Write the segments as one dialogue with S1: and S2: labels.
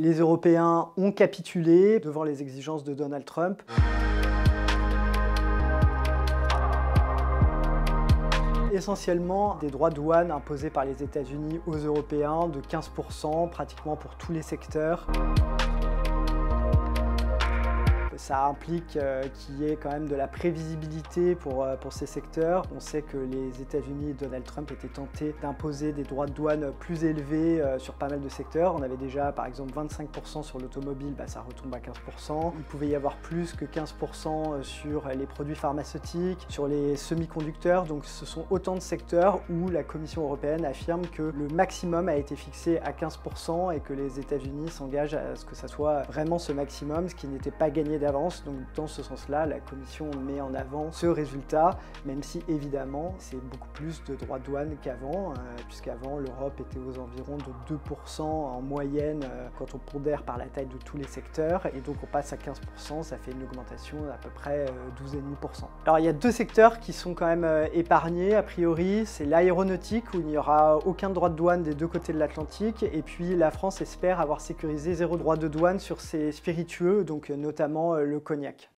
S1: Les Européens ont capitulé devant les exigences de Donald Trump. Essentiellement des droits de douane imposés par les États-Unis aux Européens de 15%, pratiquement pour tous les secteurs. Ça implique qu'il y ait quand même de la prévisibilité pour ces secteurs. On sait que les États-Unis et Donald Trump étaient tentés d'imposer des droits de douane plus élevés sur pas mal de secteurs. On avait déjà par exemple 25% sur l'automobile, ça retombe à 15%. Il pouvait y avoir plus que 15% sur les produits pharmaceutiques, sur les semi-conducteurs. Donc ce sont autant de secteurs où la Commission européenne affirme que le maximum a été fixé à 15% et que les États-Unis s'engagent à ce que ça soit vraiment ce maximum, ce qui n'était pas gagné d'avance. Donc dans ce sens-là, la Commission met en avant ce résultat, même si évidemment c'est beaucoup plus de droits de douane qu'avant, puisqu'avant l'Europe était aux environs de 2% en moyenne quand on pondère par la taille de tous les secteurs, et donc on passe à 15%, ça fait une augmentation d'à peu près 12,5%. Alors il y a deux secteurs qui sont quand même épargnés a priori, c'est l'aéronautique où il n'y aura aucun droit de douane des deux côtés de l'Atlantique, et puis la France espère avoir sécurisé 0 droit de douane sur ses spiritueux, donc notamment le cognac.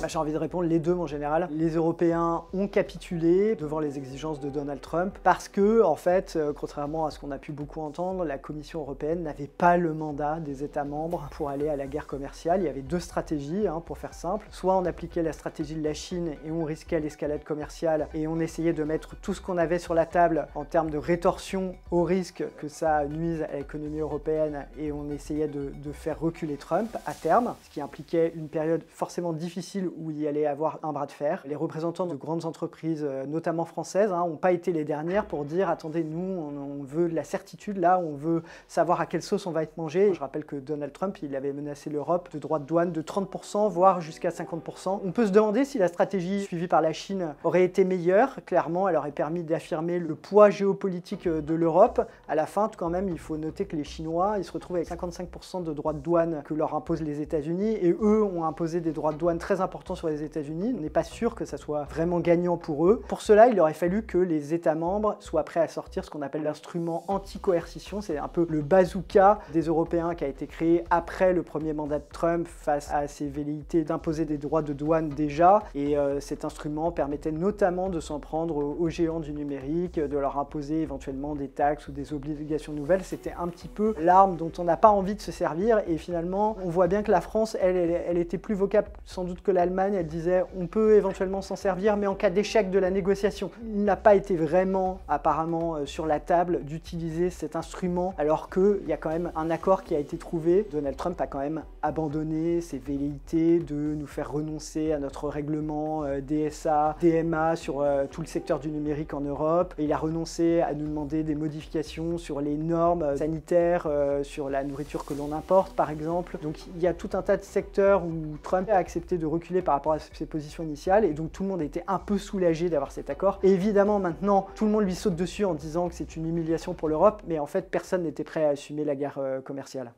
S1: J'ai envie de répondre les deux en général. Les Européens ont capitulé devant les exigences de Donald Trump parce que, en fait, contrairement à ce qu'on a pu beaucoup entendre, la Commission européenne n'avait pas le mandat des États membres pour aller à la guerre commerciale. Il y avait deux stratégies, pour faire simple. Soit on appliquait la stratégie de la Chine et on risquait l'escalade commerciale et on essayait de mettre tout ce qu'on avait sur la table en termes de rétorsion au risque que ça nuise à l'économie européenne et on essayait de faire reculer Trump à terme, ce qui impliquait une période forcément difficile où il y allait avoir un bras de fer. Les représentants de grandes entreprises, notamment françaises, n'ont pas été les dernières pour dire « Attendez, nous, on veut de la certitude, là, on veut savoir à quelle sauce on va être mangé ». Je rappelle que Donald Trump, il avait menacé l'Europe de droits de douane de 30%, voire jusqu'à 50%. On peut se demander si la stratégie suivie par la Chine aurait été meilleure. Clairement, elle aurait permis d'affirmer le poids géopolitique de l'Europe. À la fin, quand même, il faut noter que les Chinois, ils se retrouvent avec 55% de droits de douane que leur imposent les États-Unis, et eux ont imposé des droits de douane très importants sur les États-Unis. On n'est pas sûr que ça soit vraiment gagnant pour eux. Pour cela, il aurait fallu que les États membres soient prêts à sortir ce qu'on appelle l'instrument anti-coercition. C'est un peu le bazooka des Européens qui a été créé après le premier mandat de Trump face à ses velléités d'imposer des droits de douane déjà. Et cet instrument permettait notamment de s'en prendre aux géants du numérique, de leur imposer éventuellement des taxes ou des obligations nouvelles. C'était un petit peu l'arme dont on n'a pas envie de se servir. Et finalement, on voit bien que la France, elle était plus vocable sans doute que l'Allemagne. Elle disait on peut éventuellement s'en servir, mais en cas d'échec de la négociation. Il n'a pas été vraiment, apparemment, sur la table d'utiliser cet instrument, alors qu'il y a quand même un accord qui a été trouvé. Donald Trump a quand même abandonné ses velléités de nous faire renoncer à notre règlement DSA, DMA sur tout le secteur du numérique en Europe. Et il a renoncé à nous demander des modifications sur les normes sanitaires, sur la nourriture que l'on importe, par exemple. Donc il y a tout un tas de secteurs où Trump a accepté de reculer par rapport à ses positions initiales, et donc tout le monde était un peu soulagé d'avoir cet accord. Et évidemment maintenant tout le monde lui saute dessus en disant que c'est une humiliation pour l'Europe, mais en fait personne n'était prêt à assumer la guerre commerciale.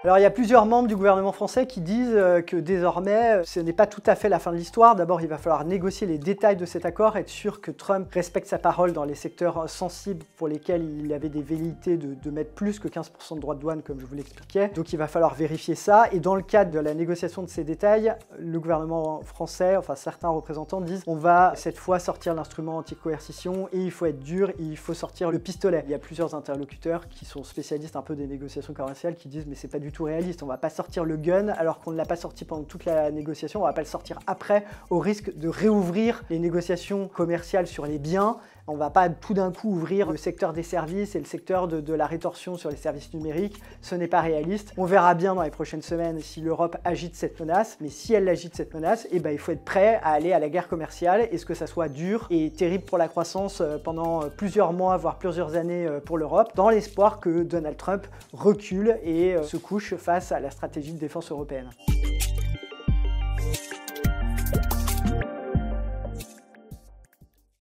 S1: Alors il y a plusieurs membres du gouvernement français qui disent que désormais ce n'est pas tout à fait la fin de l'histoire. D'abord il va falloir négocier les détails de cet accord, être sûr que Trump respecte sa parole dans les secteurs sensibles pour lesquels il avait des velléités de mettre plus que 15% de droits de douane comme je vous l'expliquais. Donc il va falloir vérifier ça, et dans le cadre de la négociation de ces détails, le gouvernement français, enfin certains représentants disent on va cette fois sortir l'instrument anti-coercition et il faut être dur, et il faut sortir le pistolet. Il y a plusieurs interlocuteurs qui sont spécialistes un peu des négociations commerciales qui disent mais c'est pas du tout réaliste, on va pas sortir le gun alors qu'on ne l'a pas sorti pendant toute la négociation, on va pas le sortir après au risque de réouvrir les négociations commerciales sur les biens. On va pas tout d'un coup ouvrir le secteur des services et le secteur de la rétorsion sur les services numériques, ce n'est pas réaliste. On verra bien dans les prochaines semaines si l'Europe agite cette menace, mais si elle agite cette menace, il faut être prêt à aller à la guerre commerciale et ce que ça soit dur et terrible pour la croissance pendant plusieurs mois, voire plusieurs années pour l'Europe, dans l'espoir que Donald Trump recule et se couche face à la stratégie de défense européenne.